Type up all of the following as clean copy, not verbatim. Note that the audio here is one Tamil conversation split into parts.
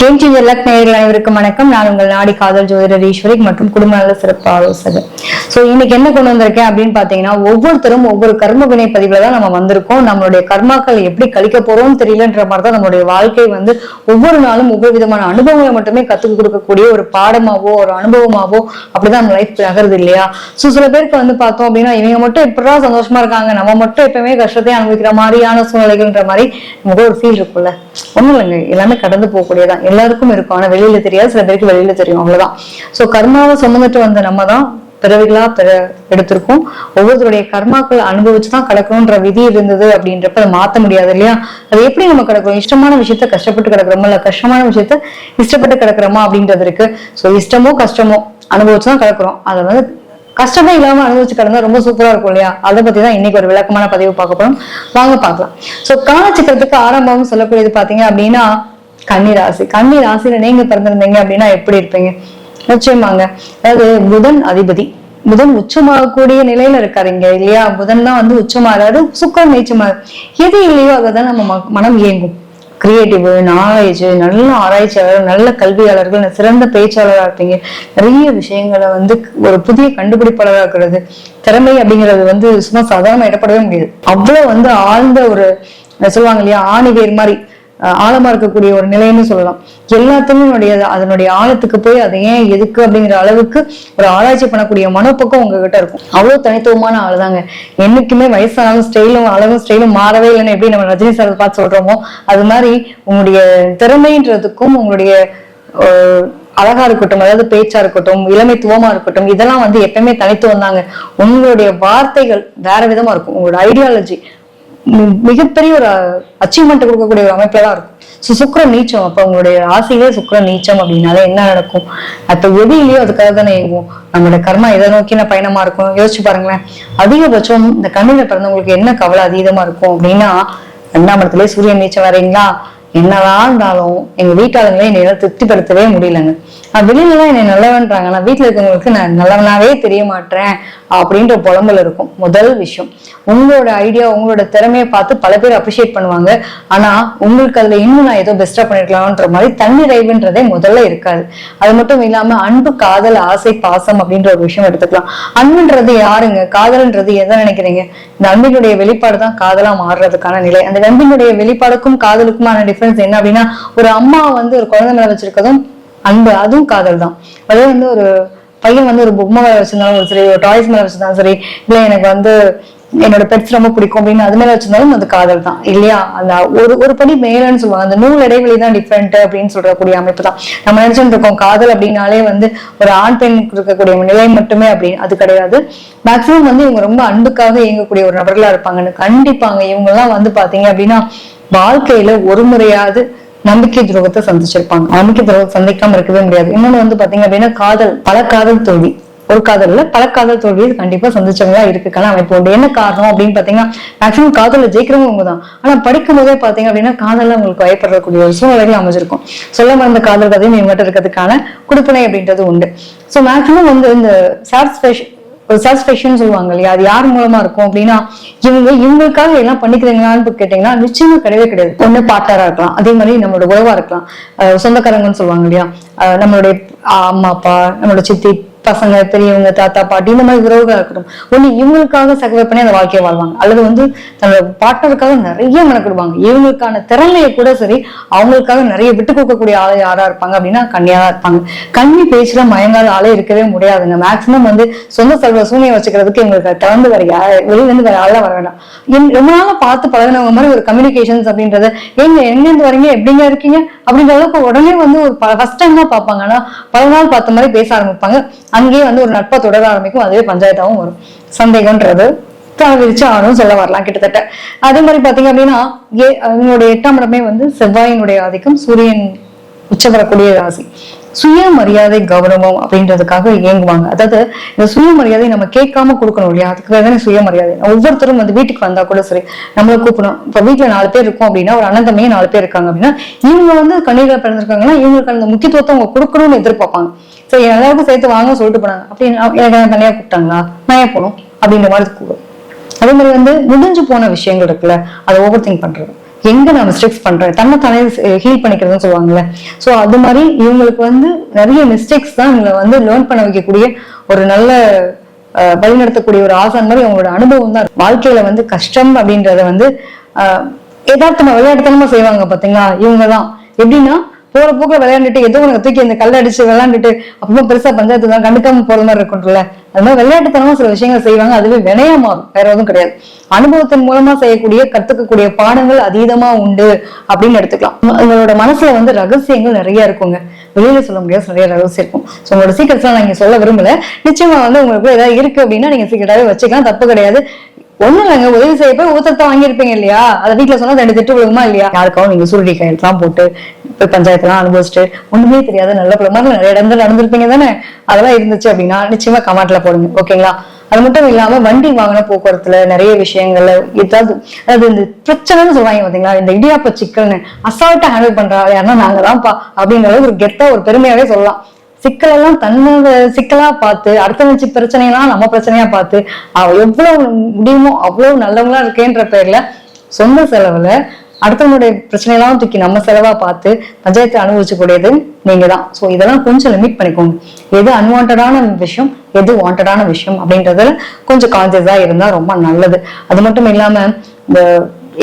கேம் சேஞ்சர் லக் நேயர்கள் அனைவருக்கும் வணக்கம். நான் உங்கள் நாடி காதல் ஜோதிடர் ஈஸ்வரி மற்றும் குடும்ப நல சிறப்பு ஆலோசகர். இன்னைக்கு என்ன கொண்டு வந்திருக்கேன் அப்படின்னு பாத்தீங்கன்னா, ஒவ்வொருத்தரும் ஒவ்வொரு கர்ம வினை பதிவுல தான் நம்ம வந்திருக்கோம். நம்மளுடைய கர்மாக்கள் எப்படி கழிக்க போறோம்னு தெரியலன்ற மாதிரிதான் நம்மளுடைய வாழ்க்கை ஒவ்வொரு நாளும் ஒவ்வொரு விதமான அனுபவங்களை மட்டுமே கத்துக்க கொடுக்கக்கூடிய ஒரு பாடமாவோ ஒரு அனுபவமாவோ அப்படிதான் நம்ம லைஃப் நகருது இல்லையா? சில பேருக்கு பார்த்தோம் அப்படின்னா, இவங்க மட்டும் எப்படிதான் சந்தோஷமா இருக்காங்க, நம்ம மட்டும் எப்பவுமே கஷ்டத்தை அனுபவிக்கிற மாதிரியான சூழ்நிலைகள்ன்ற மாதிரி நமக்கு ஒரு ஃபீல் இருக்கும்ல. ஒண்ணும் இல்லைங்க, எல்லாமே கடந்து போகக்கூடியதான், எல்லாருக்கும் இருக்கும். ஆனா வெளியில தெரியாது, சில பேருக்கு வெளியில தெரியும், அவ்வளவுதான். கர்மாவை சுமந்துட்டு வந்த நம்ம தான் பிறவிகளா எடுத்திருக்கோம். ஒவ்வொருத்தருடைய கர்மாக்கள் அனுபவிச்சுதான் கிடக்கணும்ன்ற விதி இருந்தது அப்படின்றப்ப அதை மாத்த முடியாது இல்லையா? அது எப்படி நம்ம கிடக்கிறோம்? இஷ்டமான விஷயத்த கஷ்டப்பட்டு கிடக்கிறோமா, இல்ல கஷ்டமான விஷயத்த இஷ்டப்பட்டு கிடக்கிறோமா அப்படின்றது இருக்கு. இஷ்டமோ கஷ்டமோ அனுபவிச்சுதான் கிடக்கிறோம். அதை கஷ்டமே இல்லாம அனுபவிச்சு கிடந்தா ரொம்ப சூப்பரா இருக்கும் இல்லையா? அதை பத்தி தான் இன்னைக்கு ஒரு விளக்கமான பதிவு பார்க்க போறோம். வாங்க பார்க்கலாம். காலச்சக்கரத்துக்கு ஆரம்பம் சொல்லக்கூடியது பாத்தீங்க அப்படின்னா கன்னிராசி. கன்னிராசியில நீங்க பிறந்திருந்தீங்க அப்படின்னா எப்படி இருப்பீங்க? நிச்சயமாங்க, அதாவது புதன் அதிபதி, புதன் உச்சமாகக்கூடிய நிலையில இருக்காருங்க இல்லையா? புதன் தான் உச்சமாறாரு, சுக்கரன் நீச்சமாறு. எது இல்லையோ அதைதான் நம்ம மனம் இயங்கும். கிரியேட்டிவ், நாலேஜ், நல்ல ஆராய்ச்சியாளர், நல்ல கல்வியாளர்கள், சிறந்த பேச்சாளராக இருப்பீங்க. நிறைய விஷயங்களை ஒரு புதிய கண்டுபிடிப்பாளராக இருக்கிறது. திறமை அப்படிங்கிறது சும்மா சாதாரண இடப்படவே முடியாது. அவ்வளவு ஆழ்ந்த ஒரு சொல்லுவாங்க இல்லையா, ஆணிவேர் மாதிரி ஆழமா இருக்கக்கூடிய ஒரு நிலைன்னு சொல்லலாம். எல்லாத்தையுமே அதனுடைய ஆழத்துக்கு போய் அதை ஏன் எதுக்கு அப்படிங்கிற அளவுக்கு ஒரு ஆராய்ச்சி பண்ணக்கூடிய மனப்பக்கம் உங்ககிட்ட இருக்கும். அவ்வளவு தனித்துவமான ஆளுதாங்க. என்னைக்குமே வயசானாலும் ஸ்டைலும் அழகும் ஸ்டைலும் மாறவே இல்லைன்னு எப்படி நம்ம ரஜினி சார் பார்த்து சொல்றோமோ, அது மாதிரி உங்களுடைய திறமைன்றதுக்கும் உங்களுடைய அழகா இருக்கட்டும், அதாவது பேச்சா இருக்கட்டும், இளமைத்துவமா இருக்கட்டும், இதெல்லாம் எப்பவுமே தனித்துவம் தாங்க. உங்களுடைய வார்த்தைகள் வேற விதமா இருக்கும். உங்களோட ஐடியாலஜி மிகப்பெரிய ஒரு அச்சீவ்மெண்ட் கொடுக்கக்கூடிய ஒரு அமைப்புல தான் இருக்கும். சுக்கிரன் நீச்சம். அப்ப உங்களுடைய ஆசையிலே சுக்கிரன் நீச்சம் அப்படின்னால என்ன நடக்கும்? அப்ப எது இல்லையோ அதுக்காக தானே இயங்குவோம். நம்மளோட கர்மா எதை நோக்கின பயணமா இருக்கும் யோசிச்சு பாருங்களேன். அதிகபட்சம் இந்த கண்ணில பிறந்தவங்களுக்கு என்ன கவலை அதீதமா இருக்கும் அப்படின்னா, 2ஆம் இடத்துல சூரியன் நீச்சம் வரீங்களா, என்னதான் இருந்தாலும் எங்க வீட்டாளங்களே என்னை திருப்திப்படுத்தவே முடியலங்க. வெளியில எல்லாம் என்னை நல்லவன்றாங்க, ஆனா வீட்டுல இருக்கவங்களுக்கு நான் நல்லவனாவே தெரிய மாட்டேன் அப்படின்ற புலம்பல் இருக்கும். முதல் விஷயம், உங்களோட ஐடியா உங்களோட திறமையை பார்த்து பல பேர் அப்ரிஷியேட் பண்ணுவாங்க. ஆனா உங்களுக்கு அதுல இன்னும் நான் ஏதோ பெஸ்டா பண்ணிருக்கலாம்ன்ற மாதிரி தன்னிறைவுன்றதே முதல்ல இருக்காது. அது மட்டும் இல்லாம அன்பு, காதல், ஆசை, பாசம் அப்படின்ற ஒரு விஷயம் எடுத்துக்கலாம். அன்புன்றது யாருங்க? காதல்ன்றது எதை நினைக்கிறீங்க? இந்த அன்பினுடைய வெளிப்பாடு தான் காதலா மாறுறதுக்கான நிலை. அந்த அன்பினுடைய வெளிப்பாடுக்கும் காதலுக்குமான டிஃபரன்ஸ் என்ன அப்படின்னா, ஒரு அம்மா ஒரு குழந்தை மேல வச்சிருக்கதும் அன்பு, அதுவும் காதல் தான். அதாவது ஒரு பையன் ஒரு பொம்மை மேல வச்சிருந்தாலும் சரி, ஒரு டாய்ஸ் மேல வச்சிருந்தாலும் சரி, இல்ல எனக்கு என்னோட பெட்ஸ் ரொம்ப பிடிக்கும் அப்படின்னு அது மேல வச்சிருந்தாலும் அது காதல் தான் இல்லையா? அந்த ஒரு படி மேலன்னு சொல்லுவாங்க. அந்த நூல் இடைவெளி தான் டிஃப்ரெண்ட் அப்படின்னு சொல்லக்கூடிய அமைப்பு தான். நம்ம நினைச்சுட்டு இருக்கோம் காதல் அப்படின்னாலே ஒரு ஆண் பெண் இருக்கக்கூடிய நிலை மட்டுமே அப்படின்னு. அது கிடையாது. மேக்சிமம் இவங்க ரொம்ப அன்புக்காக இயங்கக்கூடிய ஒரு நபர்களா இருப்பாங்கன்னு. கண்டிப்பாங்க இவங்க எல்லாம் பாத்தீங்க அப்படின்னா வாழ்க்கையில ஒரு முறையாவது நம்பிக்கை துரோகத்தை சந்திச்சிருப்பாங்க. நம்பிக்கை துரோகத்தை சந்திக்காம இருக்கவே முடியாது. இன்னொன்னு பாத்தீங்க அப்படின்னா காதல், பல காதல் தோல்வி, ஒரு காதல்ல பல காதல் தோல்வி கண்டிப்பா சந்திச்சவங்களா இருக்குக்கான அமைப்பு உண்டு. என்ன காரணம் அப்படின்னு பாத்தீங்கன்னா, மேக்சிமம் காதல்ல ஜெயிக்கிறவங்க தான். ஆனா படிக்கும் போதே பாத்தீங்க அப்படின்னா காதல்ல உங்களுக்கு பயப்படக்கூடிய ஒரு சூழ்நிலைகள் அமைஞ்சிருக்கும். சொல்ல மறந்த காதல் கதையும் இவங்ககிட்ட இருக்கிறதுக்கான கொடுப்பனை அப்படின்றது உண்டு. மேக்சிமம் இந்த சாட்டிஸ்பேக்ஷன் சொல்லுவாங்க இல்லையா, அது யார் மூலமா இருக்கும் அப்படின்னா, இவங்களுக்காக எல்லாம் பண்ணிக்கிறீங்களான்னு கேட்டீங்கன்னா நிச்சயமா கிடையவே கிடையாது. ஒண்ணு பார்ட்னரா இருக்கலாம், அதே மாதிரி நம்மளோட உறவா இருக்கலாம், சொந்தக்காரங்கன்னு சொல்லுவாங்க இல்லையா, நம்மளுடைய அம்மா அப்பா, நம்மளோட சித்தி பசங்க, பெரியவங்க, தாத்தா பாட்டி, இந்த மாதிரி உறவுகள் இருக்கட்டும். ஒண்ணு இவங்களுக்காக சர்வை பண்ணி அந்த வாழ்க்கையை வாழ்வாங்க, அல்லது தன்னோட பார்ட்னருக்காக நிறைய மெனக்கிடுவாங்க. இவங்களுக்கான திறமையை கூட சரி அவங்களுக்காக நிறைய விட்டு கொடுக்கக்கூடிய ஆளு யாரா இருப்பாங்க அப்படின்னா கன்னியாதான் இருப்பாங்க. கன்னி பேச்சுல மயங்காத ஆளே இருக்கவே முடியாதுங்க. மேக்சிமம் சொந்த செல்வ சூனியை வச்சுக்கிறதுக்கு இவங்களுக்கு திறந்து வெளியில இருந்து வேற ஆளா வர வேண்டாம். ரொம்ப நாளா பார்த்து பழகினவங்க மாதிரி ஒரு கம்யூனிகேஷன்ஸ் அப்படின்றது, எங்கிருந்து வரீங்க, எப்படிங்க இருக்கீங்க அப்படின்ற அளவுக்கு உடனே ஒரு ஃபர்ஸ்ட் டைம் தான் பார்ப்பாங்க. ஆனா பல நாள் பார்த்த மாதிரி பேச ஆரம்பிப்பாங்க. அங்கேயே ஒரு நட்பை தொடர ஆரம்பிக்கும். அதுவே பஞ்சாயத்தாவும் வரும். சந்தேகம்ன்றது விரிச்சு ஆனும் சொல்ல வரலாம் கிட்டத்தட்ட. அதே மாதிரி பாத்தீங்க அப்படின்னா இவங்களுடைய 8ஆம் இடமே செவ்வாயினுடைய ஆதிக்கம், சூரியன் உச்ச வரக்கூடிய ராசி. சுயமரியாதை, கௌரவம் அப்படின்றதுக்காக இயங்குவாங்க. அதாவது இந்த சுயமரியாதை நம்ம கேட்காம கொடுக்கணும் இல்லையா, அதுக்கு வேற சுயமரியாதை. ஒவ்வொருத்தரும் வீட்டுக்கு வந்தா கூட சரி நம்மள கூப்பிடணும். இப்ப வீட்டுல 4 பேர் இருக்கும் அப்படின்னா, ஒரு அண்ணன் தம்பியே 4 பேர் இருக்காங்க அப்படின்னா, இவங்க கண்ணீர்ல பிறந்திருக்காங்கன்னா இவங்களுக்கு அந்த முக்கியத்துவத்தை அவங்க கொடுக்கணும்னு எதிர்பார்ப்பாங்க. சரி எல்லாருக்கும் சேர்த்து வாங்க சொல்லிட்டு போனாங்க அப்படின்னு எனக்கு தனியா கூப்பிட்டாங்களா, நான் ஏன் போகணும் அப்படின்ற மாதிரி கூடும். அதே மாதிரி முடிஞ்சு போன விஷயங்கள் இருக்குல்ல, அதை ஓவர் திங்க் பண்றது. எங்க நான் மிஸ்டேக்ஸ் பண்றேன், தன்னைத்தானே ஹீல் பண்ணிக்கிறதுன்னு சொல்லுவாங்கல்ல. சோ அது மாதிரி இவங்களுக்கு வந்து நிறைய மிஸ்டேக்ஸ் தான் இவங்களை வந்து லேர்ன் பண்ண வைக்கக்கூடிய ஒரு நல்ல வழிநடத்தக்கூடிய ஒரு ஆசான் மாதிரி அவங்களோட அனுபவம் தான். வாழ்க்கையில வந்து கஷ்டம் அப்படின்றத வந்து யதார்த்தமா விளையாட்டுத்தனமா செய்வாங்க பாத்தீங்களா இவங்கதான். எப்படின்னா போற போக்க விளையாண்டுட்டு ஏதோ உனக்கு தூக்கி இந்த கல்ல அடிச்சு விளையாண்டுட்டு அப்புறமா பெருசா பஞ்சாயத்து தான் கண்டுக்காம போற மாதிரி இருக்கும்ல, அது மாதிரி விளையாட்டுத்தனமா சில விஷயங்கள் செய்வாங்க. அதுவே வினையா மாறும், வேற எதுவும் கிடையாது. அனுபவத்தின் மூலமா செய்யக்கூடிய கத்துக்கக்கூடிய பாடங்கள் அதீதமா உண்டு அப்படின்னு எடுத்துக்கலாம். உங்களோட மனசுல வந்து ரகசியங்கள் நிறைய இருக்குங்க, வெளியில சொல்ல முடியாது நிறைய ரகசியம் இருக்கும். ஸோ உங்களோட சீக்கிரட்ஸ் எல்லாம் நீங்க சொல்ல விரும்பல. நிச்சயமா வந்து உங்களுக்கு ஏதாவது இருக்கு அப்படின்னா நீங்க சீக்கிரட்டாவே வச்சுக்கலாம், தப்பு கிடையாது. ஒண்ணும் இல்லைங்க, உதவி செய்ய போய் ஊத்தத்தை வாங்கியிருப்பீங்க இல்லையா, அதை வீட்டுல சொன்னா 2 திட்டு விழுகுமா இல்லையா? யாருக்காவும் நீங்க சுருடி கையெழுத்துலாம் போட்டு போய் பஞ்சாயத்துலாம் அனுபவிச்சுட்டு ஒண்ணுமே தெரியாத நல்ல பிள்ளை மாதிரி நிறைய இடங்கள் நடந்திருப்பீங்க தானே. அதெல்லாம் இருந்துச்சு அப்படின்னா நிச்சயமா கமெண்ட்ல போடுங்க, ஓகேங்களா? அது மட்டும் இல்லாம வண்டி வாங்கின போக்குவரத்துல நிறைய விஷயங்கள்ல ஏதாவது அதாவது இந்த பிரச்சனைன்னு சொல்லுவாங்க பாத்தீங்களா, இந்த இடியாப்ப சிக்கல்னு அசால்ட்டா ஹேண்டில் பண்றா யாருன்னா நாங்க தான்ப்பா அப்படின்ற அளவுக்கு ஒரு கெத்தா ஒரு பெருமையாவே சொல்லலாம். சிக்கலெல்லாம் தன்னோட சிக்கலா பார்த்து அடுத்த பிரச்சனையெல்லாம் நம்ம பிரச்சனையா பார்த்து எவ்வளவு முடியுமோ அவ்வளவு நல்லவங்களா இருக்கேன்ற பேர்ல சொந்த செலவுல அடுத்தவங்களுடைய பிரச்சனையெல்லாம் தூக்கி நம்ம செலவா பார்த்து பஞ்சாயத்தை அனுபவிச்சக்கூடியது நீங்க தான். ஸோ இதெல்லாம் கொஞ்சம் லிமிட் பண்ணிக்கோங்க. எது அன்வான்டான விஷயம், எது வாண்டடான விஷயம் அப்படின்றதுல கொஞ்சம் கான்சியஸா இருந்தா ரொம்ப நல்லது. அது மட்டும் இல்லாம இந்த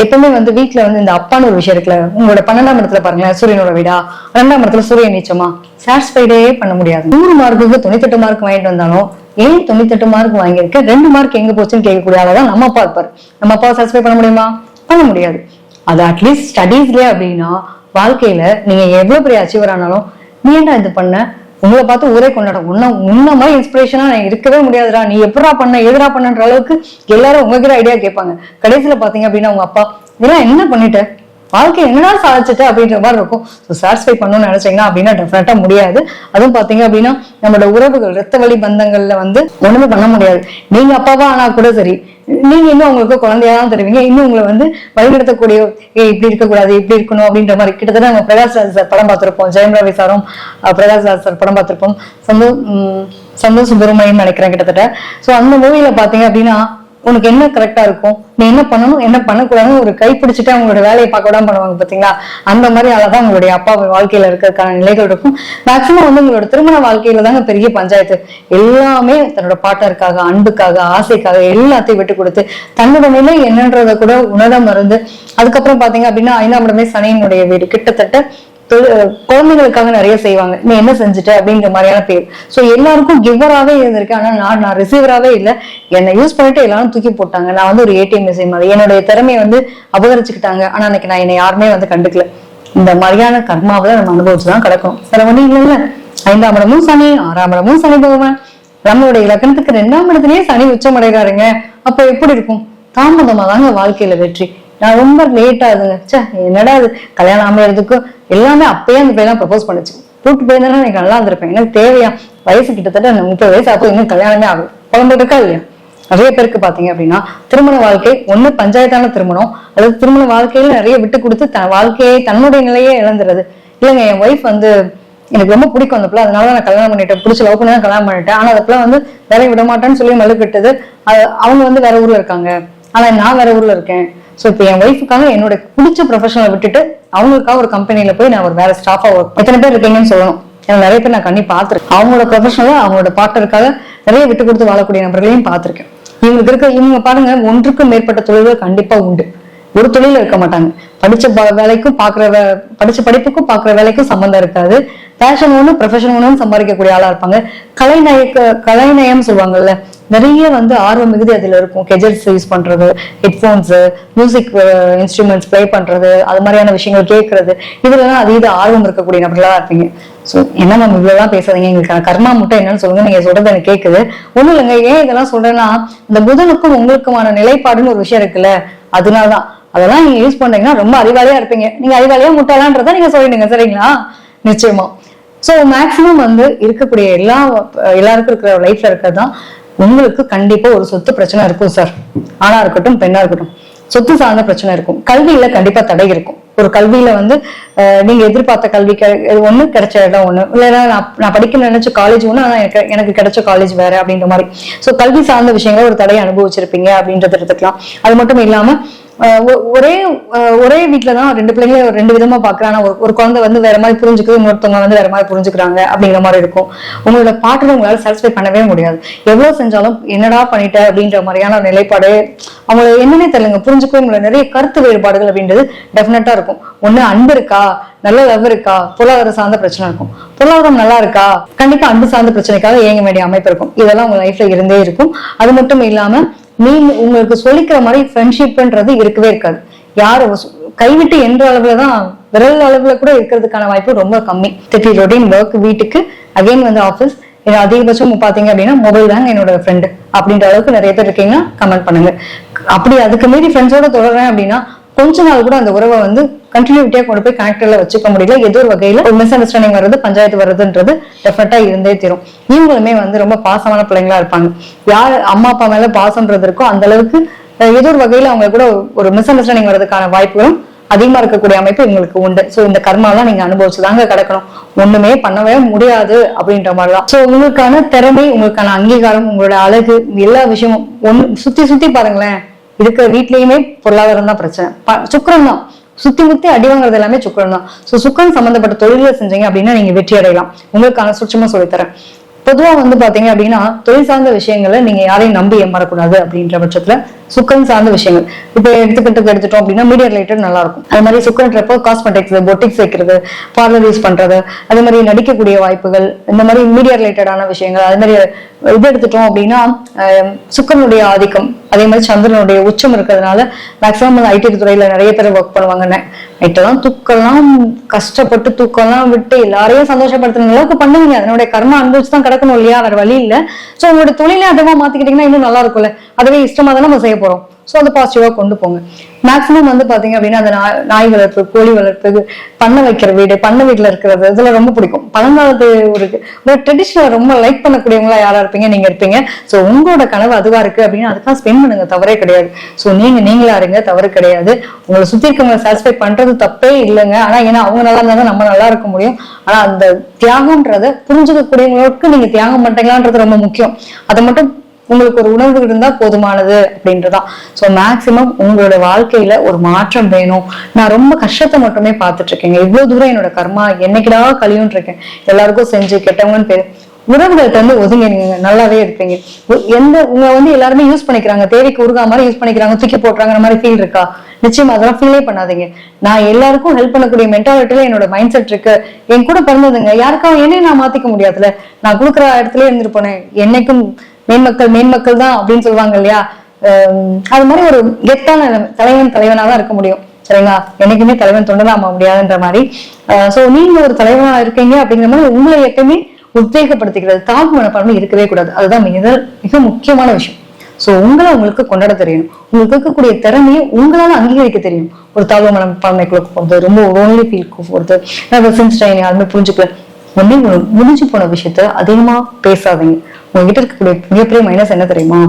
எப்பவுமே வந்து வீட்டுல வந்து இந்த அப்பான்னு ஒரு விஷயம் இருக்குல்ல, உங்களோட 12ஆம் இடத்துல பாருங்களேன் சூரியனோட வீடா, 2ஆம் இடத்துல சூரியன் நீச்சமா, சாட்டிஸ்ஃபைடே பண்ண முடியாது. 100 மார்க்குக்கு 98 மார்க் வாங்கிட்டு வந்தாலும் ஏன் 98 மார்க் வாங்கியிருக்க 2 மார்க் எங்க போச்சுன்னு கேட்கக்கூடிய ஆளதான் நம்ம அப்பா இருப்பாரு. நம்ம அப்பாவை சாட்டிஸ்ஃபை பண்ண முடியுமா? பண்ண முடியாது. அது அட்லீஸ்ட் ஸ்டடீஸ்லயே அப்படின்னா வாழ்க்கையில நீங்க எவ்வளவு பெரிய அச்சீவர் ஆனாலும் நீ ஏன்டா இது பண்ண, உங்களை பார்த்து ஊரே கொண்டாடும், உன்ன மாதிரி இன்ஸ்பிரேஷனா நான் இருக்கவே முடியாதுடா, நீ எப்படா பண்ண எதிரா பண்ணன்ற அளவுக்கு எல்லாரும் உங்ககிட்ட ஐடியா கேட்பாங்க. கடைசியில பாத்தீங்க அப்படின்னா உங்க அப்பா இதெல்லாம் என்ன பண்ணிட்ட, வாழ்க்கை என்னடா சாதிச்சுட்டு அப்படின்ற மாதிரி இருக்கும். சாட்டிஸ்ஃபை பண்ணணும்னு நினைச்சீங்கன்னா அப்படின்னா டெஃபினட்டா முடியாது. அதுவும் பாத்தீங்க அப்படின்னா நம்மளோட உறவுகள் ரத்த வழி பந்தங்கள்ல வந்து ஒண்ணுமே பண்ண முடியாது. நீங்க அப்பாவா ஆனா கூட சரி, நீங்க இன்னும் உங்களுக்கு குழந்தையாதான் தருவீங்க, இன்னும் உங்களை வந்து வழிநடத்தக்கூடிய இப்படி இருக்கக்கூடாது இப்படி இருக்கணும் அப்படின்ற மாதிரி. கிட்டத்தட்ட நம்ம பிரகாஷ் ராஜ் சார் படம் பார்த்திருப்போம், ஜெயம் ரவி சாரும் பிரகாஷ் ராஜ் சார் படம் பார்த்திருப்போம், சந்தோஷ் சுப்பிரமணியம் நினைக்கிறேன் கிட்டத்தட்ட. சோ அந்த மூவில பாத்தீங்க அப்படின்னா உனக்கு என்ன கரெக்டா இருக்கும், நீ என்ன பண்ணணும் என்ன பண்ணக்கூடாதுன்னு ஒரு கை பிடிச்சிட்டு அவங்களோட வேலையை பார்க்க விடாம பண்ணுவாங்க பாத்தீங்களா. அந்த மாதிரி ஆளதான் உங்களுடைய அப்பா வாழ்க்கையில இருக்கிறதுக்கான நிலைகள் இருக்கும். மேக்சிமம் வந்து உங்களோட திருமண வாழ்க்கையில தாங்க பெரிய பஞ்சாயத்து. எல்லாமே தன்னோட பார்ட்னருக்காக, அன்புக்காக, ஆசைக்காக எல்லாத்தையும் விட்டு கொடுத்து தன்னோட நிலை என்னன்றத கூட உணர மருந்து. அதுக்கப்புறம் பாத்தீங்க அப்படின்னா 5ஆம் இடமே சனியினுடைய வீடு. கிட்டத்தட்ட குழந்தைகளுக்காக நிறைய செய்வாங்க, நீ என்ன செஞ்சுட்ட அப்படிங்கிற மாதிரியான பேர். சோ எல்லாருக்கும் கிவராவே இருந்திருக்கேன், ஆனா நான் ரிசீவராவே இல்லை. என்னை யூஸ் பண்ணிட்டு எல்லாரும் தூக்கி போட்டாங்க. நான் வந்து ஒரு ஏடிஎம் மிஷின் மாதிரி என்னுடைய திறமையை வந்து அபகரிச்சுக்கிட்டாங்க. ஆனா அன்னைக்கு நான் என்னை யாருமே வந்து கண்டுக்கல. இந்த மாதிரியான கர்மாவில நம்ம அனுபவிச்சுதான் கிடக்கும். சில ஒண்ணு இல்லைல்ல, 5ஆம் இடமும் சனி, 6ஆம் இடமும் சனி பகவான், நம்மளுடைய இலக்கணத்துக்கு 2ஆம் இடத்துலயே சனி உச்சம் அடைகிறாருங்க. அப்ப எப்படி இருக்கும்? தாமதமா தாங்க வாழ்க்கையில வெற்றி. நான் ரொம்ப லேட் ஆகுதுங்க, சே என்னடா அது கல்யாணம் அமையறதுக்கும் எல்லாமே அப்பயே அந்த பையெல்லாம் ப்ரப்போஸ் பண்ணிச்சு, கூட்டு போயிருந்தா எனக்கு நல்லா இருந்திருப்பேன். எனக்கு தேவையா, வயசு கிட்டத்தட்ட 30 வயசு ஆகும், இன்னும் கல்யாணமே ஆகும், குழந்தை இருக்கா இல்லையா? நிறைய பேருக்கு பாத்தீங்க அப்படின்னா திருமண வாழ்க்கை ஒண்ணு பஞ்சாயத்தான திருமணம், அல்லது திருமண வாழ்க்கையில நிறைய விட்டு கொடுத்து வாழ்க்கையை தன்னுடைய நிலையே இழந்துறது. இல்லைங்க என் ஒய்ஃப் வந்து எனக்கு ரொம்ப பிடிக்கும் அந்த பிள்ளை, அதனாலதான் நான் கல்யாணம் பண்ணிட்டேன், பிடிச்சி லவ் பண்ணி தான் கல்யாணம் பண்ணிட்டேன், ஆனா அந்த பிள்ளை வந்து வேலையை விட மாட்டேன்னு சொல்லி மல்லுக்கிட்டது. அவங்க வந்து வேற ஊர்ல இருக்காங்க, ஆனா நான் வேற ஊர்ல இருக்கேன். சோ இப்ப என் ஒய்ஃபுக்காக என்னோட பிடிச்ச ப்ரொஃபஷனலை விட்டுட்டு அவங்களுக்காக ஒரு கம்பெனில போய் நான் ஒரு வேற ஸ்டாஃபா ஒர்க். எத்தனை பேர் இருக்கீங்கன்னு சொல்லணும், ஏன்னா நிறைய பேர் நான் கண்ணி பாத்துருக்கேன். அவங்களோட ப்ரொஃபஷனலா அவங்களோட பார்ட்னருக்காக நிறைய விட்டு கொடுத்து வாழக்கூடிய நபர்களையும் பார்த்திருக்கேன். இவங்க பாருங்க, ஒன்றுக்கும் மேற்பட்ட தொழில்கள் கண்டிப்பா உண்டு, ஒரு தொழில இருக்க மாட்டாங்க. படிச்ச வேலைக்கும் படிச்ச படிப்புக்கும் பாக்குற வேலைக்கும் சம்பந்தம் இருக்காது. பேஷன் ஒண்ணு ப்ரொஃபஷன் ஒண்ணு சம்பாதிக்கக்கூடிய ஆளா இருப்பாங்க. கலைநயம் சொல்லுவாங்கல்ல, நிறைய வந்து ஆர்வம் மிகுதி அதுல இருக்கும். கெஜெட்ஸ் யூஸ் பண்றது, ஹெட்போன்ஸ், மியூசிக் இன்ஸ்ட்ருமெண்ட்ஸ் பிளே பண்றது, அது மாதிரியான விஷயங்கள் கேட்கறது, இதுலதான் அதீத ஆர்வம் இருக்கக்கூடிய நபர்களா இருப்பீங்க. சோ என்ன நம்ம இவ்வளவுதான் பேசாதீங்க, எங்களுக்கு கர்மா மட்டும் என்னன்னு சொல்லுங்க. நீங்க சொல்றது எனக்கு கேக்குது. ஒண்ணும் இல்லைங்க, ஏன் இதெல்லாம் சொல்றேன்னா இந்த புதனுக்கும் உங்களுக்குமான நிலைப்பாடுன்னு ஒரு விஷயம் இருக்குல்ல, அதனாலதான் அதெல்லாம் நீங்க யூஸ் பண்றீங்கன்னா ரொம்ப அறிவாளியா இருப்பீங்க. நீங்க அறிவாளியா முட்டாளான்றத நீங்க சொல்லிடுங்க, சரிங்களா? நிச்சயமா. சோ மேக்சிமம் வந்து இருக்கக்கூடிய எல்லாருக்கும் இருக்கிற லைஃப்ல இருக்கிறதுதான் உங்களுக்கு கண்டிப்பா ஒரு சொத்து பிரச்சனை இருக்கும் சார். ஆணா இருக்கட்டும் பெண்ணா இருக்கட்டும், சொத்து சார்ந்த பிரச்சனை இருக்கும். கல்வியில கண்டிப்பா தடை இருக்கும். ஒரு கல்வியில வந்து நீங்க எதிர்பார்த்த கல்வி ஒண்ணு கிடைச்ச இடம் ஒண்ணு, இல்லைன்னா நான் படிக்க நினைச்ச காலேஜ் ஒண்ணு, ஆனா எனக்கு கிடைச்ச காலேஜ் வேற அப்படின்ற மாதிரி. சோ கல்வி சார்ந்த விஷயங்கள் ஒரு தடையை அனுபவிச்சிருப்பீங்க அப்படின்றத எடுத்துக்கலாம். அது மட்டும் இல்லாம ஒரே ஒரே வீட்டுலதான் 2 பிள்ளைங்களும் 2 விதமா பாக்குறாங்க. ஒரு குழந்தை வந்து வேற மாதிரி புரிஞ்சுக்குது, இன்னொருத்தவங்க வந்து வேற மாதிரி புரிஞ்சுக்கிறாங்க அப்படிங்கிற மாதிரி இருக்கும். உங்களோட பார்ட்னர் உங்களால சாட்டிஸ்ஃபை பண்ணவே முடியாது. எவ்வளவு செஞ்சாலும் என்னடா பண்ணிட்ட அப்படின்ற மாதிரியான நிலைப்பாடு அவங்க என்னன்னே தெரியலங்க, புரிஞ்சுக்கவே முடியல. நிறைய கருத்து வேறுபாடுகள் அப்படின்றது டெஃபினட்டா இருக்கும். ஒண்ணு அன்பு இருக்கா, நல்ல லவ் இருக்கா, பொருளாதார சார்ந்த பிரச்சனை இருக்கும். பொருளாதாரம் நல்லா இருக்கா, கண்டிப்பா அன்பு சார்ந்த பிரச்சனைக்காக இயங்க வேண்டிய அமைப்பு இருக்கும். இதெல்லாம் உங்க லைஃப்ல இருந்தே இருக்கும். அது மட்டும் இல்லாம நீங்க உங்களுக்கு சொல்லிக்கிற மாதிரி ஃப்ரெண்ட்ஷிப்ன்றது இருக்கவே இருக்காது. யாரு கைவிட்டு என்ற அளவுலதான், விரல் அளவுல கூட இருக்கிறதுக்கான வாய்ப்பு ரொம்ப கம்மி. திருப்பி ரொட்டீன் ஒர்க், வீட்டுக்கு அகைன் வந்து ஆஃபீஸ், அதிகபட்சம் பாத்தீங்க அப்படின்னா மொபைல் தாங்க என்னோட ஃப்ரெண்டு அப்படின்ற அளவுக்கு நிறைய பேர் இருக்கீங்கன்னா கமெண்ட் பண்ணுங்க. அப்படி அதுக்கு மீறி ஃப்ரெண்ட்ஸோட தொடர்றேன் அப்படின்னா கொஞ்ச நாள் கூட அந்த உறவை வந்து கண்டினியூட்டியா கொண்டு போய் கனெக்டர்ல வச்சுக்க முடியல. ஏதோ ஒரு வகையில ஒரு மிஸ் அண்டர்ஸ்டாண்டிங் வர்றது, பஞ்சாயத்து வர்றதுன்றது டெஃபினட்டா இருந்தே தீரும். இவங்களுமே வந்து ரொம்ப பாசமான பிள்ளைங்களா இருப்பாங்க. யார் அம்மா அப்பா மேல பாசம்ன்றது இருக்கோ அந்த அளவுக்கு ஏதோ ஒரு வகையில அவங்க கூட ஒரு மிஸ் அண்டர்ஸ்டாண்டிங் வர்றதுக்கான வாய்ப்புகளும் அதிகமா இருக்கக்கூடிய அமைப்பு இவங்களுக்கு உண்டு. சோ இந்த கர்மாலாம் நீங்க அனுபவிச்சுதாங்க கிடக்கணும். ஒண்ணுமே பண்ணவே முடியாது அப்படின்ற மாதிரிதான். சோ உங்களுக்கான திறமை, உங்களுக்கான அங்கீகாரம், உங்களோட அழகு, எல்லா விஷயமும் ஒண்ணு சுத்தி சுத்தி பாருங்களேன். இருக்கிற வீட்லயுமே பொருளாதாரம் தான் பிரச்சனை. சுக்கிரன் தான் சுத்தி முத்தி அடிவாங்கிறது எல்லாமே சுக்கிரன் தான். சோ சுக்கிரன் சம்பந்தப்பட்ட தொழில செஞ்சீங்க அப்படின்னா நீங்க வெற்றி அடையலாம். உங்களுக்கான சுற்றமா சொல்லித்தரேன். பொதுவா வந்து பாத்தீங்க அப்படின்னா தொழில் சார்ந்த விஷயங்களை நீங்க யாரையும் நம்பி ஏமாறக்கூடாது அப்படின்ற பட்சத்துல சுக்கரன் சார்ந்த விஷயங்கள் இப்ப எடுத்துட்டோம் அப்படின்னா மீடியா ரிலேட்டட் நல்லா இருக்கும். அது மாதிரி சுக்கரன்றப்போ காஸ்மெட்டிக்ஸ், பொட்டிக்ஸ் வைக்கிறது, பார்லர் யூஸ் பண்றது, அதே மாதிரி நடிக்கக்கூடிய வாய்ப்புகள், இந்த மாதிரி மீடியா ரிலேட்டடான விஷயங்கள். அதே மாதிரி இது எடுத்துட்டோம் அப்படின்னா சுக்கரனுடைய ஆதிக்கம், அதே மாதிரி சந்திரனுடைய உச்சம் இருக்கிறதுனால மேக்சிமம் ஐடி துறையில நிறைய பேர் ஒர்க் பண்ணுவாங்க. நைட்டெல்லாம் தூக்கம்லாம் கஷ்டப்பட்டு தூக்கம்லாம் விட்டு எல்லாரையும் சந்தோஷப்படுத்துற அளவுக்கு பண்ணுவீங்க. அதனுடைய கர்மா அனுபவிச்சுதான் கிடக்கணும் இல்லையா, வேற வழி இல்ல. சோ உங்களுடைய தொழிலே அதிகமா மாத்திக்கிட்டீங்கன்னா இன்னும் நல்லா இருக்கும்ல. அதுவே இஷ்டமா தான் நம்ம செய்ய போறோம். சோ அது பாசிட்டிவா கொண்டு போங்க. மேக்சிமம் வந்து பாத்தீங்க அப்படின்னா அந்த நாய் வளர்ப்பு, கோழி வளர்ப்பு, பண்ண வைக்கிற வீடு, பண்ண வீட்டுல இருக்கிறது, இதுல ரொம்ப பிடிக்கும். பழங்காலத்து ஒரு ட்ரெடிஷனல் ரொம்ப லைக் பண்ணக்கூடியவங்களா யாரா இருப்பீங்க, நீங்க இருப்பீங்க. சோ உங்களோட கனவு அதுவா இருக்கு அப்படின்னா அதுக்காக ஸ்பெண்ட் பண்ணுங்க, தவறே கிடையாது. சோ நீங்களா இருங்க, தவறு கிடையாது. உங்களை சுத்தி இருக்கவங்களை சாட்டிஸ்ஃபை பண்றது தப்பே இல்லைங்க. ஆனா ஏன்னா அவங்க நல்லா இருந்தா நம்ம நல்லா இருக்க முடியும். ஆனா அந்த தியாகம்ன்றத புரிஞ்சுக்கக்கூடியவங்களுக்கு நீங்க தியாகம் பண்றீங்களான்றது ரொம்ப முக்கியம். அதை மட்டும் உங்களுக்கு ஒரு உணர்வு இருந்தா போதுமானது அப்படின்றதான். சோ மேக்சிமம் உங்களோட வாழ்க்கையில ஒரு மாற்றம் வேணும். நான் ரொம்ப கஷ்டத்தை மட்டுமே பார்த்துட்டு இருக்கேங்க, இவ்வளவு தூரம் என்னோட கர்மா என்னைக்கிடா கழியும் இருக்கேன், எல்லாருக்கும் செஞ்சு கெட்டவங்கன்னு பேரு. உறவுகள்கிட்ட வந்து ஒதுங்க, நீங்க நல்லாவே இருப்பீங்க. உங்க வந்து எல்லாருமே யூஸ் பண்ணிக்கிறாங்க, தேவைக்கு உருகா மாதிரி யூஸ் பண்ணிக்கிறாங்க, தூக்கி போட்டுறாங்கிற மாதிரி ஃபீல் இருக்கா? நிச்சயமா அதெல்லாம் ஃபீலே பண்ணாதீங்க. நான் எல்லாருக்கும் ஹெல்ப் பண்ணக்கூடிய மென்டாலிட்டியில என்னோட மைண்ட் செட் இருக்கு. என் கூட பிறந்ததுங்க, யாருக்காக என்னையும் நான் மாத்திக்க முடியாதுல. நான் கொடுக்குற இடத்துல இருந்துட்டு போனேன். என்னைக்கும் மேன்மக்கள் தான் அப்படின்னு சொல்லுவாங்க இல்லையா, அது மாதிரி ஒரு கெத்தான தலைவனாதான் இருக்க முடியும். சரிங்களா? என்னைக்குமே தலைவன் தொண்டனாம முடியாதுன்ற மாதிரி. சோ நீங்க ஒரு தலைவனா இருக்கீங்க அப்படிங்கிற மாதிரி உங்களை எப்பயுமே உத்வேகப்படுத்திக்கிறது, தாழ்வு மனப்பான்மை இருக்கவே கூடாது. அதுதான் மிக முக்கியமான விஷயம். சோ உங்களுக்கு கொண்டாட தெரியணும். உங்களுக்கு இருக்கக்கூடிய திறமையை உங்களால அங்கீகரிக்க தெரியும். ஒரு தாழ்வு மனப்பான்மைக்குள்ள போறது, ரொம்ப ஓன்லி ஃபீல் போறது, யாருமே புரிஞ்சுக்கல, ஒன்னே முடிஞ்சு போன விஷயத்த அதிகமா பேசாதீங்க. உங்ககிட்ட இருக்கக்கூடிய மிகப்பெரிய மைனஸ் என்ன தெரியுமா,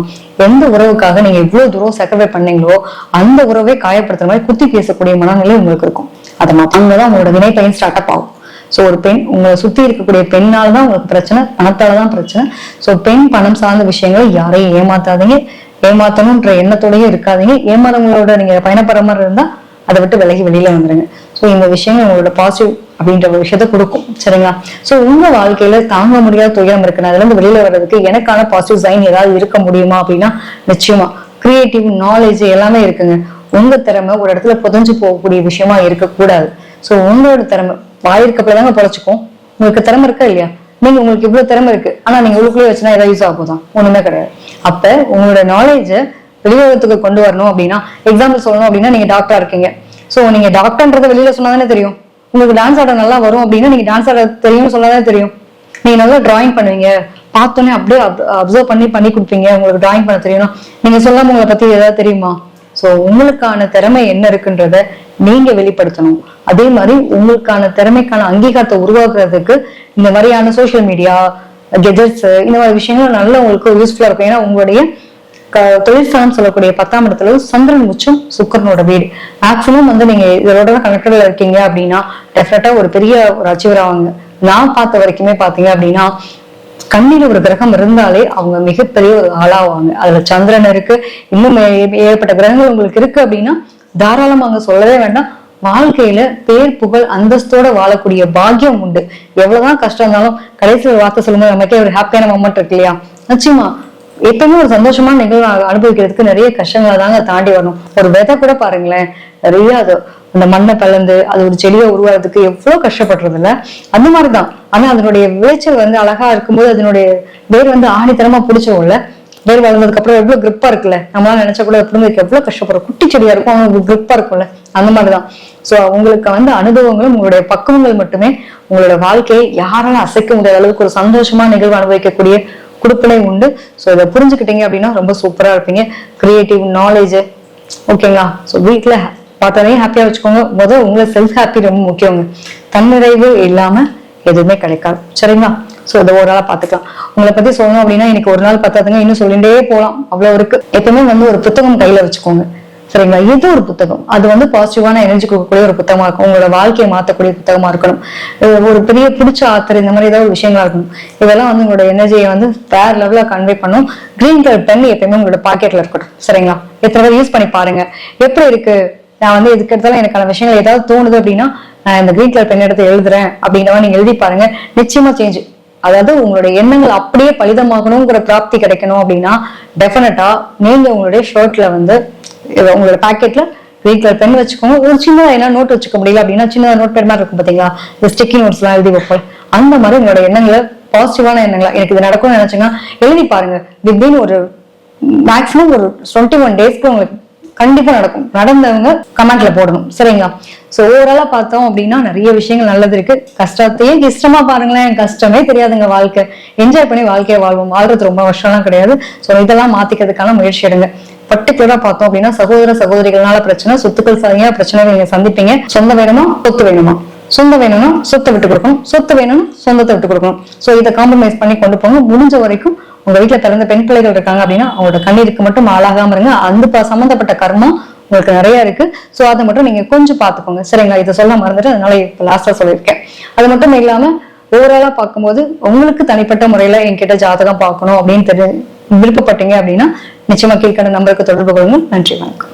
எந்த உறவுக்காக நீங்க இவ்வளவு தூரம் சாக்ரிஃபை பண்ணீங்களோ அந்த உறவை காயப்படுத்துற மாதிரி குத்தி பேசக்கூடிய மனநிலை உங்களுக்கு இருக்கும். அதை அங்கதான் உங்களோட வினை பயன் ஸ்டார்ட் அப் ஆகும். சோ ஒரு பெண், உங்களை சுத்தி இருக்கக்கூடிய பெண்ணால்தான் உங்களுக்கு பிரச்சனை, பணத்தாலதான் பிரச்சனை. சோ பெண், பணம் சார்ந்த விஷயங்களை யாரையும் ஏமாத்தாதீங்க, ஏமாத்தணும்ன்ற எண்ணத்தோடய இருக்காதீங்க. ஏமாறவங்களோட நீங்க பயணப்படுற மாதிரி இருந்தா அதை விட்டு விலகி வெளியில வந்துருங்க. சோ இந்த விஷயங்கள் உங்களோட பாசிட்டிவ் அப்படின்ற ஒரு விஷயத்த கொடுக்கும். சரிங்களா? சோ உங்க வாழ்க்கையில தாங்க முடியாத துயரம் இருக்கு, அதுல இருந்து வெளியில வர்றதுக்கு எனக்கான பாசிட்டிவ் சைன் ஏதாவது இருக்க முடியுமா அப்படின்னா நிச்சயமா கிரியேட்டிவ் நாலேஜ் எல்லாமே இருக்குங்க. உங்க திறமை ஒரு இடத்துல புதஞ்சு போகக்கூடிய விஷயமா இருக்கக்கூடாது. சோ உங்களோட திறமை வாயிருக்கப்பதாங்க பொழைச்சுக்கும். உங்களுக்கு திறமை இருக்கா இல்லையா? நீங்க உங்களுக்கு இவ்வளவு திறமை இருக்கு, ஆனா நீங்க உள்ளுக்குள்ளே வச்சுனா ஏதாவது யூஸ் ஆகுதான்? ஒண்ணுமே கிடையாது. அப்ப உங்களோட நாலேஜ வெளியுலகத்துக்கு கொண்டு வரணும் அப்படின்னா, எக்ஸாம்பிள் சொல்லணும் அப்படின்னா, நீங்க டாக்டரா இருக்கீங்க. சோ நீங்க டாக்டர்ன்றத வெளியில சொன்னாதானே தெரியும். உங்களுக்கு டான்ஸ் ஆட நல்லா வரும் அப்படின்னா நீங்க டான்ஸ் ஆட தெரியும்னு சொன்னாதான் தெரியும். நீங்க நல்லா டிராயிங் பண்ணுவீங்க, பார்த்தோன்னே அப்படியே அப்சர்வ் பண்ணி கொடுப்பீங்க, உங்களுக்கு டிராயிங் பண்ண தெரியணும், நீங்க சொல்லாம உங்களை பத்தி ஏதாவது தெரியுமா? சோ உங்களுக்கான திறமை என்ன இருக்குன்றத நீங்க வெளிப்படுத்தணும். அதே மாதிரி உங்களுக்கான திறமைக்கான அங்கீகாரத்தை உருவாக்குறதுக்கு இந்த மாதிரியான சோசியல் மீடியா, கெஜெட்ஸ், இந்த மாதிரி விஷயங்கள் நல்ல உங்களுக்கு யூஸ்ஃபுல்லா இருக்கும். ஏன்னா உங்களுடைய தொழிற்சாலம் சொல்லக்கூடிய 10ஆம் இடத்துல சந்திரன் உச்சம், சுக்கரனோட வீடு. மேக்சிமம் வந்து நீங்க இதோட கனெக்டட்ல இருக்கீங்க அப்படின்னா டெஃபினட்டா ஒரு பெரிய ஒரு அச்சீவர் ஆவாங்க. நான் பார்த்த வரைக்குமே பாத்தீங்க அப்படின்னா கண்ணில ஒரு கிரகம் இருந்தாலே அவங்க மிகப்பெரிய ஒரு ஆளாவாங்க. அதுல சந்திரன் இருக்கு, இன்னும் ஏற்பட்ட கிரகங்கள் உங்களுக்கு இருக்கு அப்படின்னா தாராளமா அங்க சொல்லவே வேண்டாம். வாழ்க்கையில பேர் புகழ் அந்தஸ்தோட வாழக்கூடிய பாக்கியம் உண்டு. எவ்வளவுதான் கஷ்டம் இருந்தாலும் கடைசி ஒரு வார்த்தை சொல்லும்போது நமக்கே ஒரு ஹாப்பியான மொமெண்ட் இருக்கு இல்லையா? நிச்சயமா எப்பவுமே ஒரு சந்தோஷமான நிகழ்வு அனுபவிக்கிறதுக்கு நிறைய கஷ்டங்களை தாங்க தாண்டி வரணும். ஒரு விதை கூட பாருங்களேன், நிறைய அது அந்த மண்ணை கலந்து அது ஒரு செடியை உருவாறதுக்கு எவ்வளவு கஷ்டப்படுறது இல்ல? அந்த மாதிரிதான். ஆனா அதனுடைய விளைச்சல் அழகா இருக்கும்போது அதனுடைய வேர் ஆணித்தனமா பிடிச்சோம்ல, வேர் வளர்ந்ததுக்கு அப்புறம் எவ்வளவு கிரிப்பா இருக்குல்ல, நம்மளால நினைச்சா கூட பிள்ளைங்களுக்கு எவ்வளவு கஷ்டப்படுறோம். குட்டி செடியா இருக்கும், அவங்களுக்கு கிரிப்பா இருக்கும்ல, அந்த மாதிரிதான். சோ உங்களுக்கு அனுபவங்களும் உங்களுடைய பக்குவங்கள் மட்டுமே உங்களோட வாழ்க்கையை யாரால அசைக்க முடியாத அளவுக்கு ஒரு சந்தோஷமா நிகழ்வு அனுபவிக்கக்கூடிய கொடுப்பினை உண்டு. சோ இதை புரிஞ்சுக்கிட்டீங்க அப்படின்னா ரொம்ப சூப்பரா இருப்பீங்க. கிரியேட்டிவ் நாலேஜ் ஓகேங்களா? சோ வீட்டுல பார்த்தாலே ஹாப்பியா வச்சுக்கோங்க. முதல் உங்களை செல்ஃப் ஹாப்பி ரொம்ப முக்கியங்க. தன்னிறைவு இல்லாம எதுவுமே கிடைக்காது. சரிங்களா? சோ இதை ஒரு நாளா பாத்துக்கலாம். உங்களை பத்தி சொல்லணும் அப்படின்னா இன்னைக்கு ஒரு நாள் பத்தாதுங்க, இன்னும் சொல்லிட்டே போலாம், அவ்வளவு இருக்கு. எப்பவுமே ஒரு புத்தகம் கையில வச்சுக்கோங்க. சரிங்களா? இது ஒரு புத்தகம், அது பாசிட்டிவான எனர்ஜி கொடுக்கக்கூடிய ஒரு புத்தகமா இருக்கும். உங்களோட வாழ்க்கையை மாற்றக்கூடிய புத்தகமா இருக்கணும். ஒரு பெரிய பிடிச்ச ஆத்தர், இந்த மாதிரி ஏதாவது ஒரு விஷயங்களா இருக்கணும். இதெல்லாம் உங்களோட எனர்ஜியை வேற லெவல்ல கன்வே பண்ணும். கிரீன் கலர் பென் எப்பயுமே உங்களோட பாக்கெட்ல இருக்கட்டும். சரிங்களா? எத்தனை பேர் யூஸ் பண்ணி பாருங்க எப்படி இருக்கு. நான் இதுக்கு எடுத்தாலும் எனக்கான விஷயங்கள் ஏதாவது தோணுது அப்படின்னா நான் இந்த கிரீன் கலர் பென் எடுத்து எழுதுறேன் அப்படிங்கிற நீங்க எழுதி பாருங்க. நிச்சயமா சேஞ்ச், அதாவது உங்களுடைய எண்ணங்கள் அப்படியே பலிதமாகணுங்கிற பிராப்தி கிடைக்கணும் அப்படின்னா டெஃபினட்டா நீங்க உங்களுடைய ஷர்ட்ல உங்களோட பாக்கெட்ல கிரீன் கலர் பென் வச்சுக்கோங்க. ஒரு சின்னதா என்ன நோட் வச்சுக்க முடியல அப்படின்னா சின்னதா நோட் பென் மாதிரி இருக்கும் பாத்தீங்களா, இந்த ஸ்டிக்கி நோட்ஸ் எல்லாம் எழுதி வைப்போம். அந்த மாதிரி உங்களோட எண்ணங்களை பாசிட்டிவான எண்ணங்களா எனக்கு இது நடக்கும்னு நினைச்சீங்கன்னா எழுதி பாருங்க. திடீர்னு ஒரு மேக்ஸிமம் ஒரு 21 டேஸ்க்கு உங்களுக்கு கண்டிப்பா நடக்கும். நடந்தவங்க கமெண்ட்ல போடணும். சரிங்களா? சோ ஓவராலா பார்த்தோம் அப்படின்னா நிறைய விஷயங்கள் நல்லது இருக்கு. கஷ்டத்தையும் இஷ்டமா பாருங்களேன். கஷ்டமே தெரியாதுங்க. வாழ்க்கை என்ஜாய் பண்ணி வாழ்க்கையை வாழ்வோம். வாழ்றது ரொம்ப வருஷம்லாம் கிடையாது. சோ இதெல்லாம் மாத்திக்கிறதுக்கான முயற்சி எடுங்க. பர்டிகுலரா பார்த்தோம் அப்படின்னா சகோதர சகோதரிகள்னால பிரச்சனை, சொத்துக்கள் சாதியா பிரச்சனைகள் நீங்க சந்திப்பீங்க. சொந்தம் வேணுமா சொத்து வேணுமா? சொந்தம் வேணும்னா சொத்தை விட்டு கொடுக்கணும், சொத்து வேணும்னா சொந்தத்தை விட்டு கொடுக்கணும். சோ இதை காம்ப்ரமைஸ் பண்ணி கொண்டு போங்க. முடிஞ்ச வரைக்கும் உங்க வீட்டுல பிறந்த பெண் பிள்ளைகள் இருக்காங்க அப்படின்னா அவங்களோட கண்ணீருக்கு மட்டும் ஆளாகாம இருங்க. அந்த சம்பந்தப்பட்ட கர்மம் உங்களுக்கு நிறைய இருக்கு. சோ அதை மட்டும் நீங்க கொஞ்சம் பாத்துக்கோங்க. சரிங்களா? இதை சொல்ல மறந்துட்டு அதனால இப்ப லாஸ்டா சொல்லியிருக்கேன். அது மட்டும் இல்லாம ஓவராலா பார்க்கும்போது உங்களுக்கு தனிப்பட்ட முறையில என்கிட்ட ஜாதகம் பார்க்கணும் அப்படின்னு விருப்பப்பட்டீங்க அப்படின்னா நிச்சயமா கீழ்கண்ட நம்பருக்கு தொடர்பு கொள்ளுங்க. நன்றி, வணக்கம்.